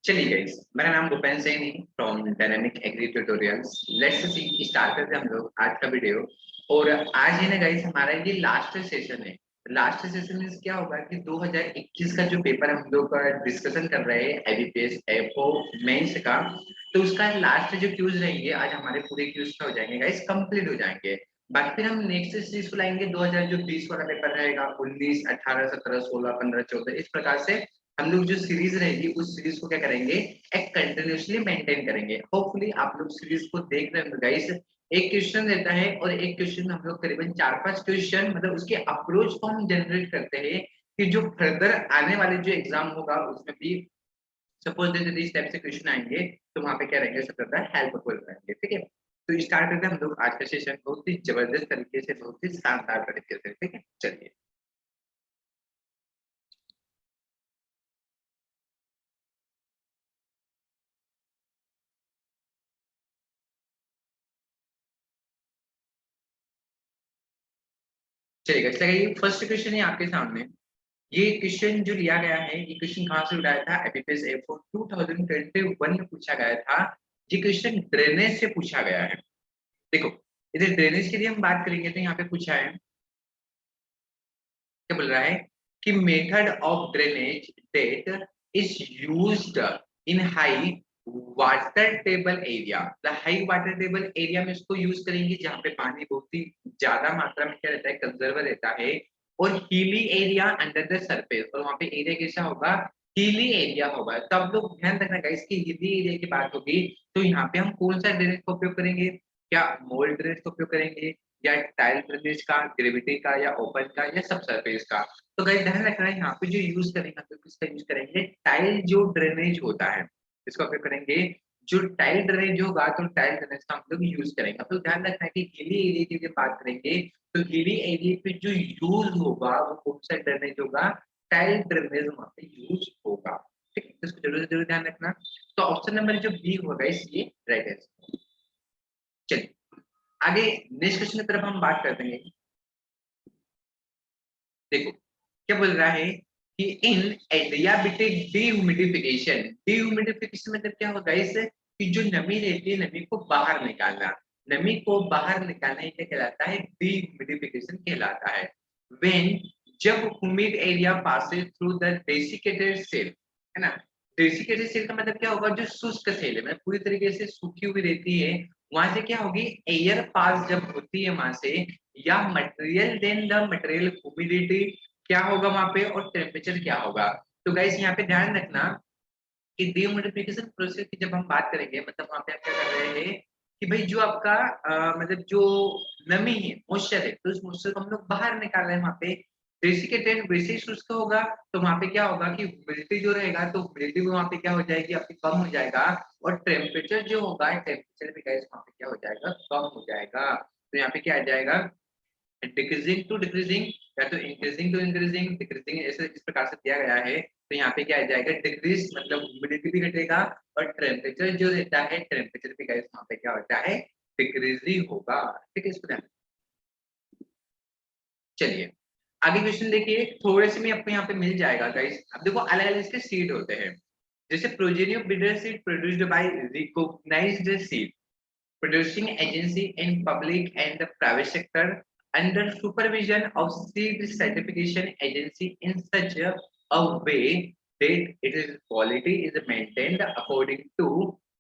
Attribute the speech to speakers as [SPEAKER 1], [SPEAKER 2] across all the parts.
[SPEAKER 1] चलिए गाइस, मेरा नाम भूपेन सिंह है from dynamic agri tutorials. Let's see start करते हैं हम लोग आज का वीडियो। और आज है ना गाइस, हमारा ये लास्ट सेशन है। लास्ट सेशन में क्या होगा कि 2021 का जो पेपर हम लोग डिस्कशन कर रहे हैं आईबीपीएस एफओ मेंस का, तो उसका लास्ट जो क्यूज रहेंगे आज हमारे पूरे क्यूज हो जाएंगे गाइस, कंप्लीट हो जाएंगे। बाकी फिर हम नेक्स्ट सीरीज को लाएंगे 2000 जो 20 वाला पेपर रहेगा, 19, 18, 17, 16, 15, 14, इस प्रकार से हम लोग जो सीरीज रहेगी उस सीरीज को क्या करेंगे, एक कंटिन्यूअसली मेंटेन करेंगे। होपफुली आप लोग सीरीज को देख रहे हैं गाइस। एक क्वेश्चन देता है और एक क्वेश्चन हम लोग करीबन 4-5 क्वेश्चन मतलब उसके अप्रोच को हम जनरेट करते हैं कि जो फर्दर आने वाले जो एग्जाम होगा उसमें भी सपोज जैसे इस टाइप से क्वेश्चन आएंगे तो वहां पे क्या रहेंगे, सब ज्यादा हेल्पफुल रहेंगे। ठीक है, तो स्टार्ट करते हैं हम लोग आज का सेशन बहुत ही जबरदस्त तरीके से, बहुत ही शानदार तरीके से। ठीक है, चलिए। चलिएगा, चलिए फर्स्ट क्वेश्चन है आपके सामने। ये क्वेश्चन जो लिया गया है, ये क्वेश्चन कहाँ से उठाया था, एबीपीएस एफओ 2021 में पूछा गया था। ये क्वेश्चन ड्रेनेज से पूछा गया है। देखो, इधर ड्रेनेज के लिए हम बात करेंगे तो यहाँ पे पूछा है, क्या बोल रहा है कि method of drainage that is used in high water table area. The high water table area में इसको यूज करेंगे जहाँ पे पानी बहुत ही ज्यादा मात्रा में क्या रहता है, कंजर्व रहता है। और Healy area under the surface, और वहाँ पे एरिया कैसा होगा, हीली एरिया होगा। तो आप लोग ध्यान रखना गाइस कि हीली एरिया की बात होगी तो यहाँ पे हम कौन सा ड्रेनेज का उपयोग करेंगे, क्या मोल्ड ड्रेनेज का उपयोग करेंगे, या टाइल ड्रेनेज का, ग्रेविटी का, या ओपन का, या सब सरफेस का। तो गाइस ध्यान रखना है यहाँ पे जो यूज करेंगे तो किसका यूज करेंगे, टाइल जो ड्रेनेज होता है इसका उपयोग करेंगे। जो टाइल ड्रेनेज होगा तो टाइल ड्रेनेज का हम लोग यूज करेंगे। तो ध्यान रखना है कि गीली एरिया की जब बात करेंगे तो गीली एरिया पे जो यूज होगा वो कौन सा ड्रेनेज होगा, टाइल ड्रेनेज वहां पे यूज होगा। ठीक है, इसको जरूर जरूर ध्यान रखना। तो ऑप्शन नंबर जो बी होगा इसलिए राइट आंसर। चलिए आगे नेक्स्ट क्वेश्चन की तरफ हम बात करते हैं। देखो क्या बोल रहा है कि इन एडियाबेटिक डीह्यूमिडिफिकेशन, डीह्यूमिडिफिकेशन मतलब क्या होगा इस, कि जो नमी रहती है नमी को बाहर निकालना, नमी को बाहर निकालना ये क्या कहलाता है, डीह्यूमिडिफिकेशन कहलाता है। व्हेन, जब humid area passes through the desiccated cell, है ना। डेसिकेटेड सेल का मतलब क्या होगा, जो शुष्क सेल है मतलब पूरी तरीके से सूखी हुई रहती है, वहां से क्या होगी, एयर पास जब होती है वहां से, या material then the material humidity क्या होगा वहां पे, और टेम्परेचर क्या होगा। तो गाइस यहाँ पे ध्यान रखना कि डीह्यूमिडिफिकेशन प्रोसेस की जब हम बात करेंगे मतलब वहां पे हम क्या कर रहे हैं कि भाई जो आपका मतलब जो नमी है, मॉइस्चर है, तो उस मॉइस्चर को हम लोग बाहर निकाल रहे हैं वहां पे। डेसिकेटेड वैसे ही शुष्क होगा तो वहां पे क्या होगा कि ह्यूमिडिटी जो रहेगा तो ह्यूमिडिटी भी वहां पे क्या हो जाएगी, आपकी कम हो जाएगा। और टेम्परेचर जो होगा, टेम्परेचर भी गाइस वहां पे क्या हो जाएगा, कम हो जाएगा। तो यहाँ पे क्या आ जाएगा, डिक्रीजिंग टू डिक्रीजिंग, या तो इंक्रीजिंग टू इंक्रीजिंग, डिक्रीजिंग, ऐसे इस प्रकार से दिया गया है। तो यहाँ पे क्या आ जाएगा, डिक्रीज मतलब ह्यूमिडिटी भी घटेगा, और टेम्परेचर जो रहता है टेम्परेचर भी गाइस वहां पे क्या होता है, डिक्रीज ही होगा। ठीक है, इसको ध्यान। चलिए आगे क्वेश्चन देखिए, थोड़े से में आपको यहाँ पे मिल जाएगा गाइस। अब देखो अलग अलग इसके सीड होते हैं, जैसे progeny of breeder seed produced by recognised seed producing agency in public and the private sector under supervision of seed certification agency in such a way that its quality is maintained according to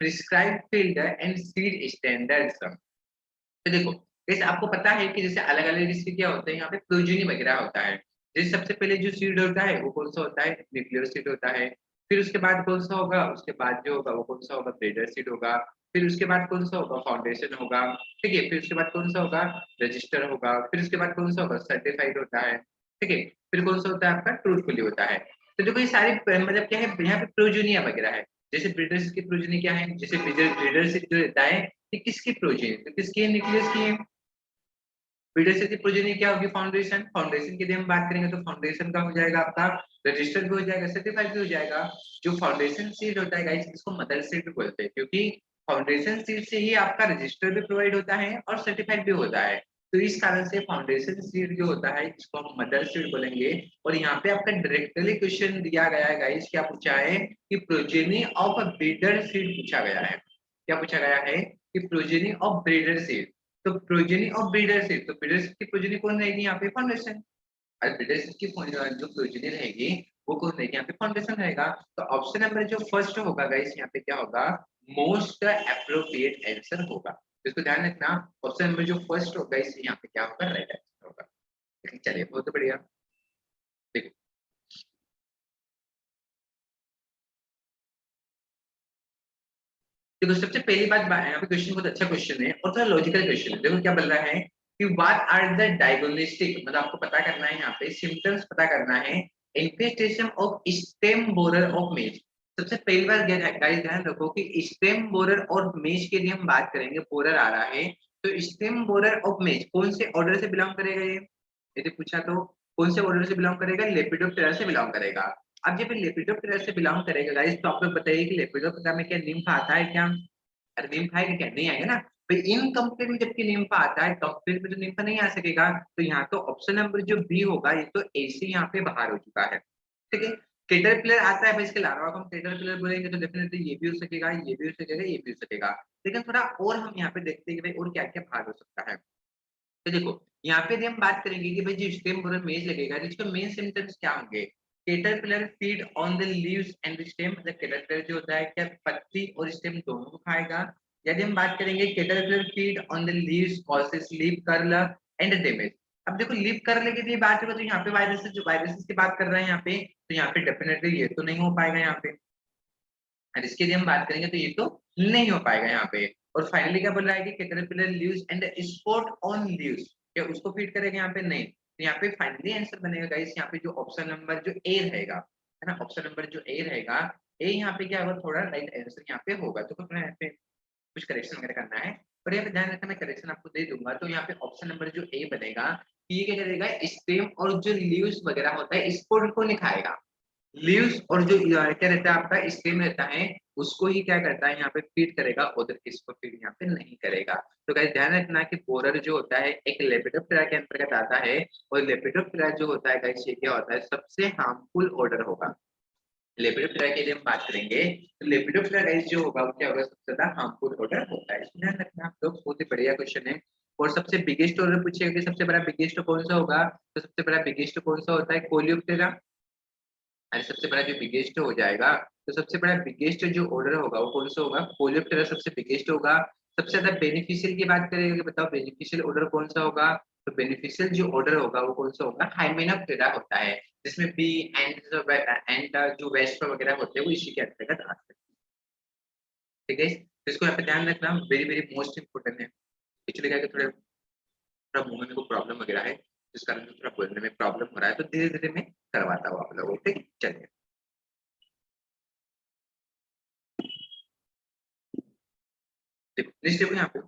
[SPEAKER 1] prescribed field and seed standards। तो देखो जैसे आपको पता है कि जैसे अलग अलग इसके क्या होते हैं, यहाँ पे प्रोजेनी वगैरह होता है। जैसे सबसे पहले जो सीड होता है वो कौन सा होता है, न्यूक्लियर सीड होता है। फिर उसके बाद कौन सा होगा, उसके बाद जो होगा वो कौन सा होगा, ब्रीडर सीड होगा। फिर उसके बाद कौन सा होगा, फाउंडेशन होगा। ठीक है, फिर उसके बाद कौन सा होगा, रजिस्टर होगा। फिर उसके बाद कौन सा होगा, सर्टिफाइड होता है। ठीक है, फिर कौन सा होता है आपका, ट्रूथफुली होता है। तो देखो ये सारे मतलब क्या है, यहाँ पे प्रोजूनिया वगैरह है। जैसे ब्रीडर्स की प्रोजनी क्या है, जैसे ब्रीडर सीड जो रहता है ये किसकी प्रोजेनी, तो किसकी है, न्यूक्लियस की है। ब्रीडर की प्रोजेनी क्या होगी, फाउंडेशन। फाउंडेशन की यदि हम बात करेंगे तो फाउंडेशन का हो जाएगा आपका, रजिस्टर भी हो जाएगा, सर्टिफाइड भी हो जाएगा। जो फाउंडेशन सीड होता है गाइस इसको मदर सीड भी बोलते हैं, क्योंकि फाउंडेशन सीड से ही आपका रजिस्टर भी प्रोवाइड होता है और सर्टिफाइड भी होता है। तो इस कारण से फाउंडेशन सीड जो होता है इसको हम मदर सीड बोलेंगे। और यहाँ पे आपका डायरेक्टली क्वेश्चन दिया गया है गाइस, क्या पूछा है कि progeny of a breeder seed पूछा गया है। क्या पूछा गया है कि प्रोजेनी ऑफ ब्रीडर सीड। तो प्रोजेनी ऑफ ब्रीडर सीड, तो ब्रीडर सीड की प्रोजेनी कौन रहेगी यहाँ पे? फाउंडेशन। और ब्रीडर सीड की जो प्रोजेनी रहेगी वो कौन रहेगी? यहाँ पे फाउंडेशन रहेगा। तो ऑप्शन नंबर जो फर्स्ट होगा गाइस यहाँ पे क्या होगा? मोस्ट एप्रोप्रिएट आंसर होगा। तो इसको ध्यान रखना, ऑप्शन नंबर जो फर्स्ट होगा इसे यहाँ पे क्या होगा? राइट आंसर होगा। चलिए बहुत बढ़िया। देखो देखो सबसे पहली बात यहाँ पे क्वेश्चन बहुत अच्छा क्वेश्चन है और थोड़ा लॉजिकल क्वेश्चन है। देखो क्या बोल रहा है कि व्हाट आर द डायग्नोस्टिक, मतलब आपको पता करना है यहाँ पे सिम्टम्स पता करना है infestation of stem borer of मेज। सबसे पहली बार गाइस ध्यान रखो कि स्टेम बोरर और मेज के लिए हम बात करेंगे। बोरर आ रहा है तो स्टेम बोरर ऑफ मेज कौन से ऑर्डर से बिलोंग करेगा? ये यदि पूछा तो कौन से ऑर्डर से बिलोंग करेगा? लेपिडोप्टेरा से बिलोंग करेगा। अब जब लेपिडोप्टेरा से बिलोंग करेगा गाइस तो आप लोग बताइए कि लेपिडोप्टेरा में क्या निम्फ आता है क्या? अरे निम्फ आएगा क्या? नहीं आएगा ना। तो इनकम्प्लीट में जबकि निम्फ आता है, कंप्लीट में तो निम्फ नहीं आ सकेगा। तो यहाँ तो ऑप्शन नंबर जो बी होगा ये तो ए से यहाँ पे बाहर हो चुका है। ठीक है। कैटरपिलर आता है, इसके अलावा हम कैटरपिलर बोलेंगे तो डेफिनेटली ये भी हो सकेगा, ये भी हो सकेगा, ये भी हो सकेगा। लेकिन थोड़ा और हम यहाँ पे देखते हैं कि भाई और क्या क्या बाहर हो सकता है। तो देखो यहाँ पे हम बात करेंगे कि भाई जो स्टेम बोरर मेज लगेगा तो इसके मेन सिम्टम्स क्या होंगे? Caterpillar feed on the leaves and stem, मतलब कैटरपिलर जो होता है क्या पत्ती और स्टेम दोनों को खाएगा। यदि हम बात करेंगे caterpillar feed on the leaves causes leaf curl and damage. अब देखो लीफ कर्ल की बात करें तो यहाँ पे वायरसेस की बात कर रहे हैं यहाँ पे, तो यहाँ पे डेफिनेटली ये तो नहीं हो पाएगा यहाँ पे। और इसके लिए हम बात करेंगे तो ये तो नहीं हो पाएगा यहाँ पे। और फाइनली क्या बोल रहा है कि caterpillar leaves and spot on leaves, क्या उसको फीड करेगा यहाँ पे? नहीं। तो यहाँ पे फाइनली आंसर बनेगा गाइस यहाँ पे जो ऑप्शन नंबर जो ए रहेगा, है ना, ऑप्शन नंबर जो ए रहेगा, ए यहाँ पे क्या होगा? थोड़ा राइट आंसर यहाँ पे होगा। तो कुछ यहाँ पे कुछ करेक्शन वगैरह करना है और यहाँ पे ध्यान रखना, मैं करेक्शन आपको दे दूंगा। तो यहाँ पे ऑप्शन नंबर जो ए बनेगा ये क्या करेगा? स्टेम और जो लीव्स वगैरह होता है स्पोर्ट को नहीं खाएगा। लीव्स और जो क्या रहता है आपका स्टेम रहता है उसको ही क्या करता है यहाँ पे फीड करेगा, उधर किसको फीड यहाँ पे नहीं करेगा। तो गाइस ध्यान रखना कि बोरर जो होता है एक लेपिडोप्टेरा के अंतर्गत आता है और लेपिडोप्टेरा जो होता है गाइस ये क्या होता है? सबसे हार्मफुल ऑर्डर होगा। लेपिडोप्टेरा के लिए हम बात करेंगे तो लेपिडोप्टेरा गाइस जो होगा वो क्या होगा? सबसे ज्यादा हार्मफुल ऑर्डर होता है। इसमें ध्यान रखना आप लोग, बहुत ही बढ़िया क्वेश्चन है। और सबसे बिगेस्ट ऑर्डर पूछेगा कि सबसे बड़ा बिगेस्ट कौन सा होगा? तो सबसे बड़ा बिगेस्ट कौन सा होता है? कोलियोप्टेरा। अरे सबसे बड़ा जो बिगेस्ट हो जाएगा तो सबसे बड़ा बिगेस्ट जो ऑर्डर होगा वो कौन सा होगा? कोलियोप्टेरा सबसे बिगेस्ट होगा। सबसे ज्यादा बेनिफिशियल की बात करेंगे, बताओ बेनिफिशियल ऑर्डर कौन सा होगा? तो बेनिफिशियल जो ऑर्डर होगा वो कौन सा होगा? हाइमेनोप्टेरा होता है, जिसमें बी एंड जो वेस्ट वगैरह होते हैं वो इसी के अंतर्गत आते हैं। ठीक है, तो इसको यहाँ पे ध्यान रखना, वेरी वेरी मोस्ट इंपोर्टेंट है। एक्चुअली क्या है कि थोड़ा मुंह में को प्रॉब्लम वगैरह है जिस कारण से थोड़ा बोलने में प्रॉब्लम हो रहा है, तो धीरे धीरे मैं करवाता हूँ आप लोगों को। ठीक, चलिए देखो लिस्ट देखो यहाँ पे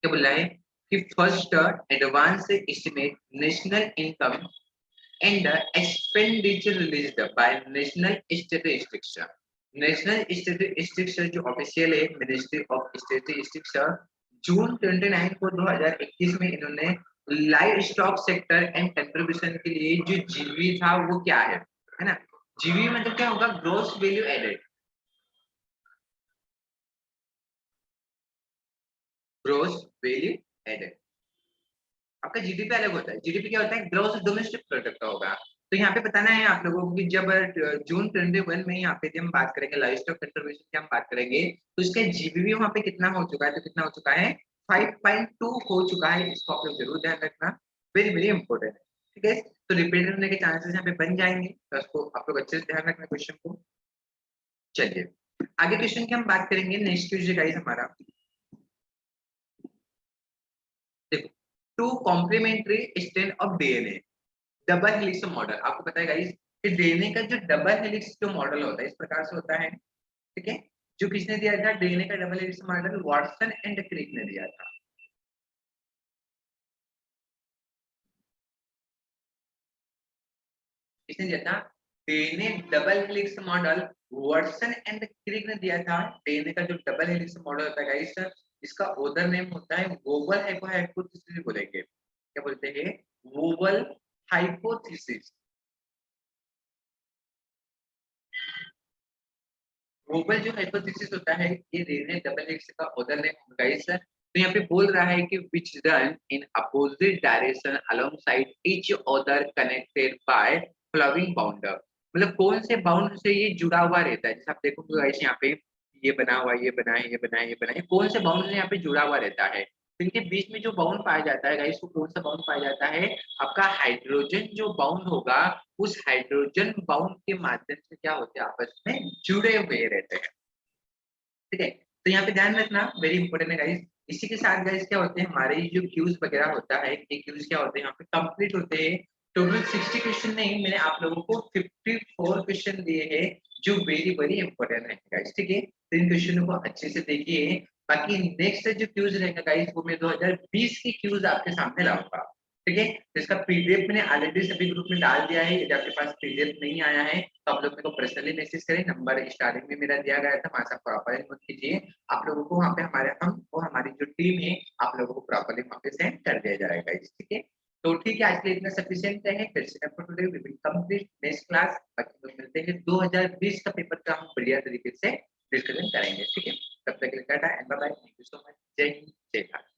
[SPEAKER 1] क्या बोल रहा है कि first advance estimate national income and expenditure released by national statistics. National statistics जो ऑफिशियल है मिनिस्ट्री ऑफ स्टैटिस्टिक्स, जून 29 को 2021 में इन्होंने live stock sector and contribution के लिए जो जीवी था वो क्या है ना? जीवी मतलब क्या होगा? Gross value added. Gross value added. आपका जीडीपी अलग होता है। जीडीपी क्या होता है? ग्रोस डोमेस्टिक प्रोडक्ट का होगा। तो यहाँ पे बताना है आप लोगों को कि जब जून 21 में यहाँ पे हम बात करेंगे लाइव स्टॉक कंट्रीब्यूशन की हम बात करेंगे तो इसका जीबीपी वहाँ पे कितना हो चुका है? तो कितना हो चुका है? 5.2 हो चुका है। इसको आप लोग जरूर ध्यान रखना, वेरी वेरी इंपॉर्टेंट है। ठीक है, तो रिपीट होने के चांसेस यहाँ पे बन जाएंगे, तो उसको आप लोग अच्छे से ध्यान रखना क्वेश्चन को। चलिए आगे क्वेश्चन की हम बात करेंगे। नेक्स्ट क्वेश्चन गाइस हमारा देखो, two complementary strand of DNA double helix model. आपको पता है गाइस कि डीएनए का जो डबल हेलिक्स जो मॉडल होता है इस प्रकार से होता है। ठीक है, जो किसने दिया था डीएनए का double helix model? Watson and Crick ने दिया था। किसने दिया था DNA double helix model? Watson and Crick ने दिया था। डीएनए का जो डबल हेलिक्स मॉडल होता है गाइस इसका ओदर नेम होता है वोवल हाइपोथेसिस बोलेंगे। क्या बोलते हैं? Vowel hypothesis. वोवल जो हाइपोथेसिस होता है ये रेने डबल हेलिक्स का ओदर नेम होगा इस। तो यहाँ पे बोल रहा है कि which run in opposite direction alongside each other connected by flowing bounder. मतलब कौन से बाउंड से ये जुड़ा हुआ रहता है, जैसे आप देखोगे गाइस यहाँ पे ये बना हुआ है, ये बना है, ये बना है, ये बना है, कौन से बाउंड से यहाँ पे जुड़ा हुआ रहता है। तो इनके बीच में जो बाउंड पाया जाता है गाइस, वो कौन सा बाउंड पाया जाता है? आपका हाइड्रोजन जो बाउंड होगा, उस हाइड्रोजन बाउंड के माध्यम से क्या होते हैं, आपस में जुड़े हुए रहते हैं। ठीक है, तो यहाँ पे ध्यान रखना, वेरी इंपॉर्टेंट है गाइस। इसी के साथ गाइस क्या होते हैं, हमारे जो क्यूज वगैरह होता है, ये क्यूज क्या होते हैं यहाँ पे कंप्लीट होते हैं। टोटल 60 क्वेश्चन नहीं, मैंने आप लोगों को 54 क्वेश्चन दिए हैं, जो वेरी वेरी इंपॉर्टेंट है गाइस। ठीक है, तो इन क्वेश्चनों को अच्छे से देखिए। बाकी नेक्स्ट जो क्यूज रहेगा गाइस, वो मैं 2020 की क्यूज आपके सामने लाऊंगा। ठीक है, तो इसका पीडीएफ मैंने ऑलरेडी सभी ग्रुप में डाल दिया है। यदि आपके पास पीडीएफ नहीं आया है तो आप लोग मेरे को पर्सनली मैसेज करें, नंबर स्टार्टिंग में मेरा दिया गया था, वहां से प्रॉपर नोट कीजिए। आप लोगों को वहाँ पे हमारे हम और हमारी जो टीम है, आप लोगों को प्रॉपरली वहाँ पे सेंड कर दिया जाएगा। ठीक है, तो ठीक है, आज के लिए इतना सफिशिएंट है। Today we will complete next class. बाकी लोग मिलते हैं 2020 का पेपर का हम बढ़िया तरीके से डिस्कशन करेंगे। ठीक है, तब तक के लिए tata and bye bye. Thank you so much. जय हिंद, जय भारत।